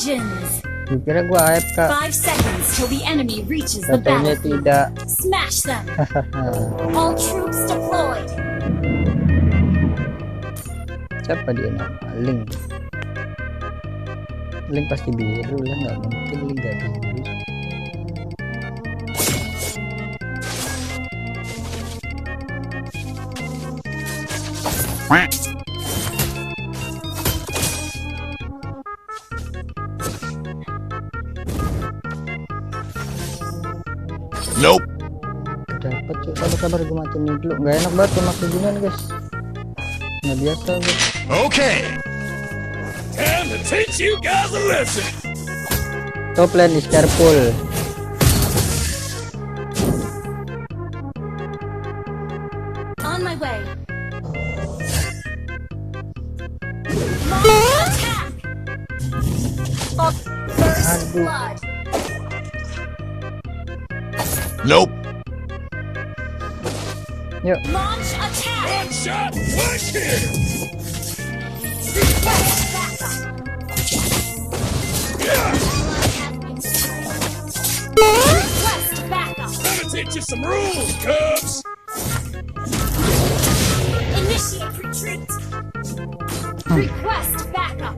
Legends. Dikira gua AFK. 5 seconds till the enemy reaches the Katanya battlefield. tidak. Smash them. All troops deployed. Siapa dia nama? Link. Link pasti biru lah, nggak mungkin Link nggak biru. Nope. Dapat cuy, sabar gue matiin ini dulu. Nggak enak banget sama kejadian guys. Nggak biasa guys. Okay. Time to teach you guys a lesson. Top lane is careful. On my way. Attack. First Aduh. blood. Nope. Yuk. Launch attack. One shot, one kill. Request backup. Request backup. Gonna teach you some rules, Cubs. Initiate retreat. Request backup.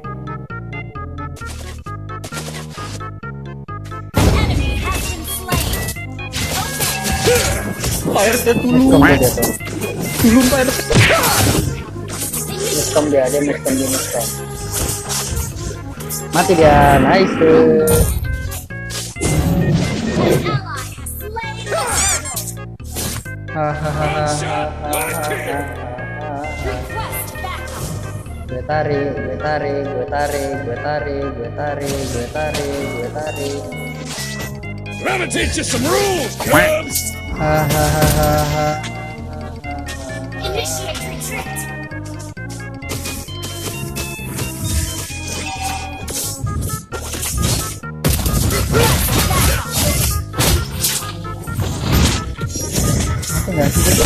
Enemy has been slain. Okay. Miskom dia tuh. Miskom dia miskom. Mati dia, nice. An ally has slain the turtle. One shot, one kill. Request backup. Gue tarik. Gonna teach you some rules, Cubs. Hahaha. Initiate retreat. Enggak sih.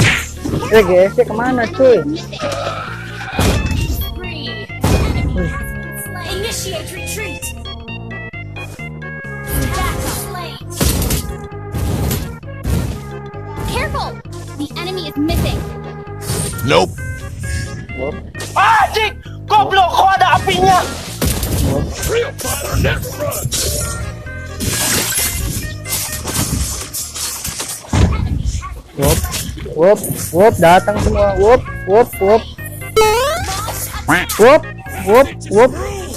GSC kemana cuy? Free. Enemy has been slain. Initiate retreat. Backup slain. Careful! The enemy is missing. Nope. Anjing! Goblok, kok ada apinya? Real fighter never runs. Wop, datang semua. Wop.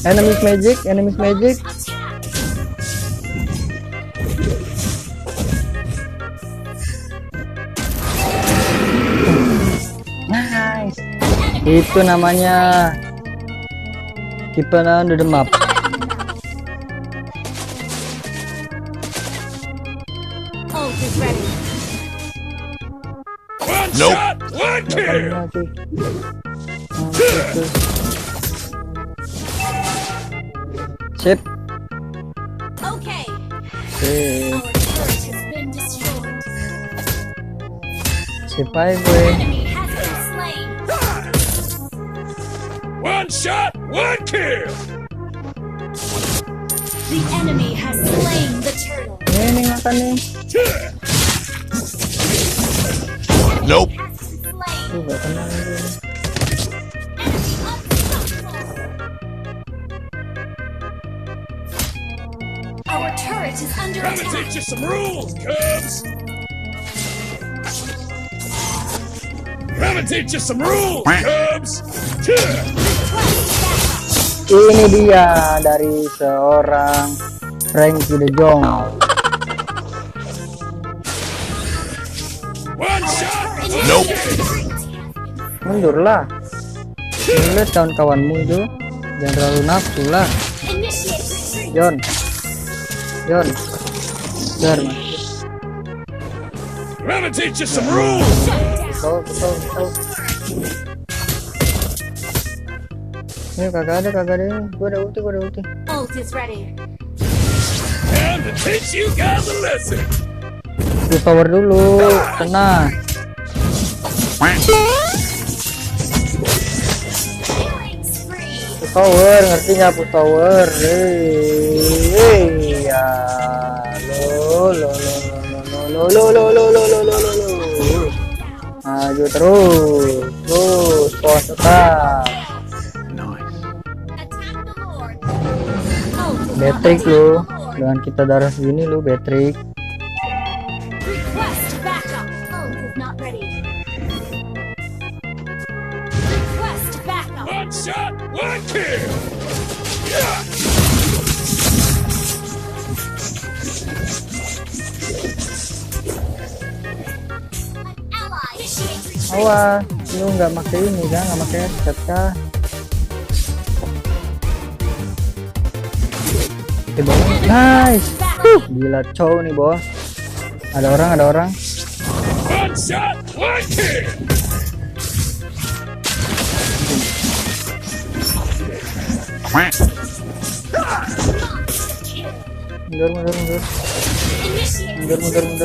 Enemies magic. Attack. Nice. Itu namanya keeper under the map. Ult is ready. One Nope. shot, one kill. Sip. Okay. Sip. Our turret has been destroyed. Sip aja gue. Enemy has been slain. One shot, one kill. The enemy has slain the turtle. Ini makan nih. Nope. Has been slain. Gak tenang gue. Enemy unstoppable. Our turret is under Gonna attack. teach you some rules, Cubs. Gonna teach you some rules, Cubs. Ini dia dari seorang Frankie De Jong. One shot. Nope. Mundurlah. Lihat kawan-kawanmu itu. Jangan terlalu nafsu lah. Initiate retreat. John. Gonna teach you some rules. Shut down. Ini kagak ada. Gua ada ulti. Ult is ready. Time to teach you guys a lesson. Gue power dulu. Tenang. Killing spree. tower, ngerti nggak push tower? Ya, lo. Maju terus, pos tetap. Attack the Lord. Oh, Betrik lu, dengan kita darah segini lu Betrik. request backup. Oh, is not ready. Request backup. One shot, one kill. Yeah. Ally. Initiate retreat. Awas, lu nggak pakai ini kan, nggak pakai headset kah? Oke, bos. Nice. Gila cow nih bos. Ada orang. One shot, one kill. Mundur. Initiate.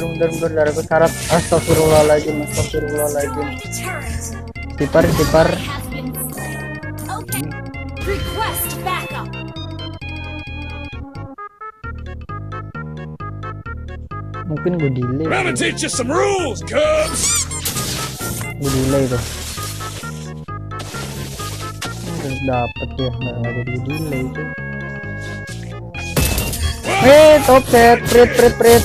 Mundur. Darahku syarat. Astagfirullahaladzim. Destroy the turret. Tipar. Has been slain. Okay. Request backup. Mungkin gue delay. I'm gonna teach you some rules, Cubs. Gue delay tuh. Dapet ya, nggak jadi delay tuh. Offset, prit.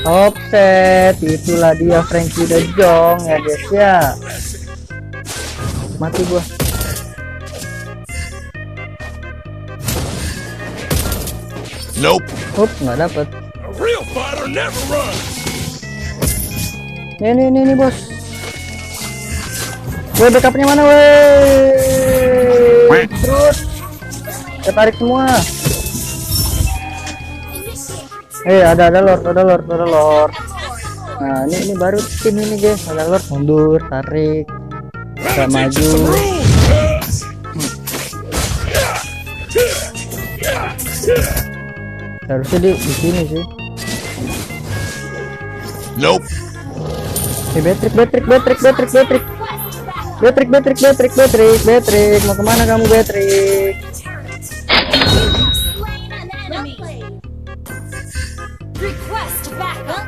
Offset. Itulah dia Frankie de Jong ya guys ya. Mati gua. Nope. Nggak dapet. A real fighter never runs. Nih bos. Woi, backupnya mana woi? Terus. Kita tarik semua. Ada lord. Nah, ini baru tim ini guys. Ada lord, mundur, tarik. Kita I'm gonna teach you some maju. rules, Cubs. Harusnya di sini sih. Nope. Betrik. Mau kemana kamu Betrik? Slain an enemy. Request backup.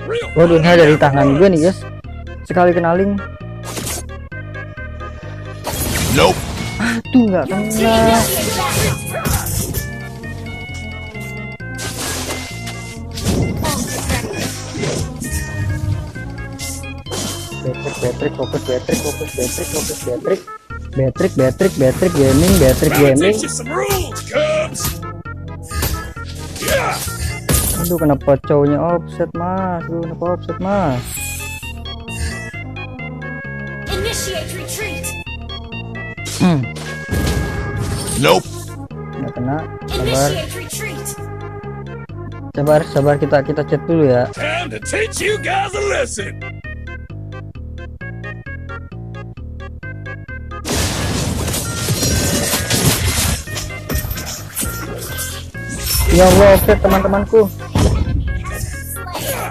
Real Waduh, ini dari tangan gue nih guys. Sekali kenaling. Nope. Tuh nggak kena. Initiate backup. Betrik, fokus Betrik gaming. I'm gonna teach you some rules, Cubs. Yeah. Aduh, kenapa cowoknya offset mas? Initiate retreat. Nope. Nggak kena. Initiate retreat. Sabar, kita chat dulu ya. Time to teach you guys a lesson. Ya Allah, offset teman-temanku.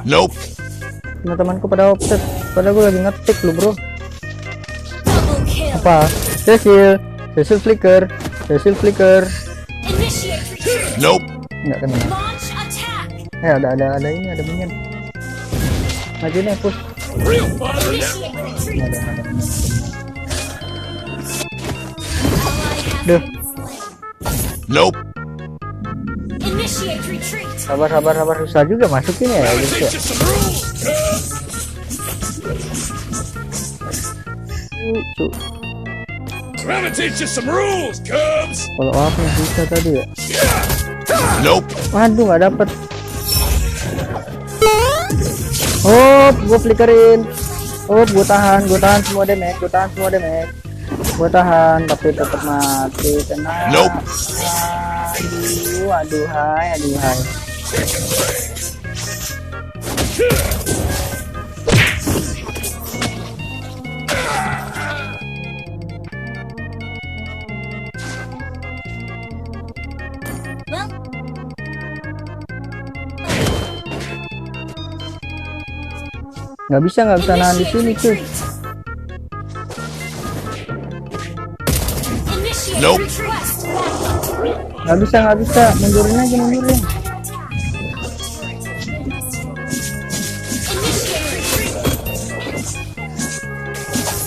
Nope. Teman-temanku pada offset. Padahal gue lagi ngetik lu bro. Double kill. Apa? Cecil flicker. Initiate retreat. Nope. Nggak kena. Launch attack. Ada ini, ada minion. Maju nih, push. Real fighter never Initiate runs. retreat. Ada. Ally has Duh. been slain. Nope. Initiate retreat. Sabar, susah juga masukin ya I'm gonna guys ya. teach you some rules, Cubs. Cuk. I'm gonna teach you some rules, Cubs. Kalau apa yang bisa tadi ya? Nope. Waduh, nggak dapet. Gue flickerin. Gue tahan semua damage. Gue tahan, tapi tetap mati. Kena. Nope. Aduhai. Well, Nggak bisa nahan di sini cuy. Initiate Nope. retreat. Nggak bisa. Mundurin aja, mundurin. Initiate retreat.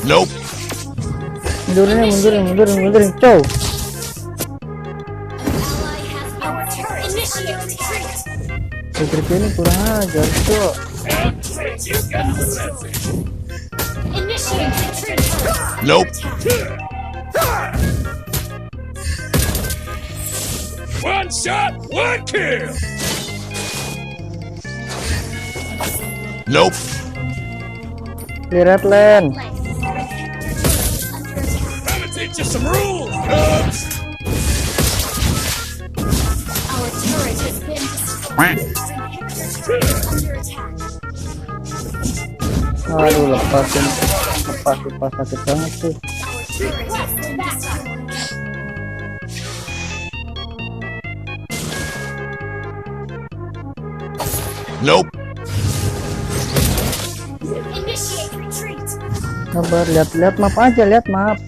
Nope. Mundurin, cow. Ally has our turret. Initiate retreat. Retreat ini kurang ajar, cow. Time to teach you guys a lesson. Initiate retreat. Nope. One shot, one kill. Nope. Clear land. Time to teach you some rules, cubs. Our turret has been destroyed. Under attack. Aduh, lepas sakit banget tuh. Our turret has been destroyed. Nope. Initiate retreat. Sabar, lihat map aja, lihat map.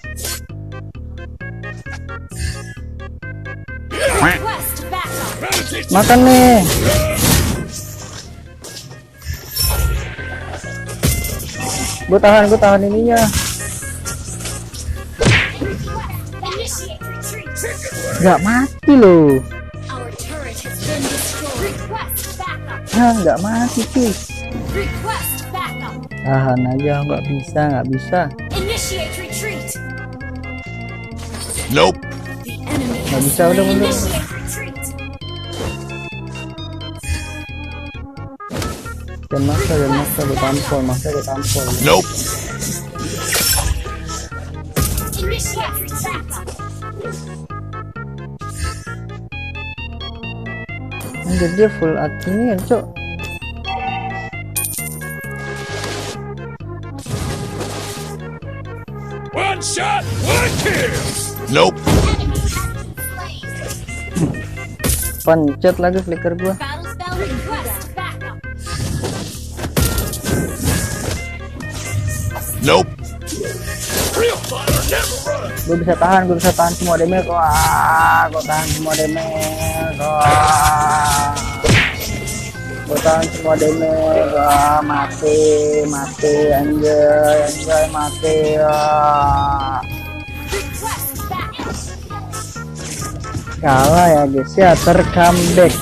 Request backup. Time to teach you. Makan nih. Gue tahan ininya. Initiate retreat. Nggak mati loh. Our turret has been destroyed. Request backup. Nggak mati cuy. Request backup. Tahan aja, nggak bisa. Initiate retreat. Nope. The enemy Nggak has bisa, udah mundur. initiate retreat. Dan maksa ditampol. Nope. Initiate retreat. Anjir, dia full ini ya, cok. One shot, one kill. Nope. Enemy has been slain. Pencet lagi flicker gua. Battle spell request backup. Nope. Real fighter never runs. Gue bisa tahan semua damage. Wah, gue tahan semua damage. Wah, mati, anjay, mati. Request backup. Kalah ya guys ya, tercomeback.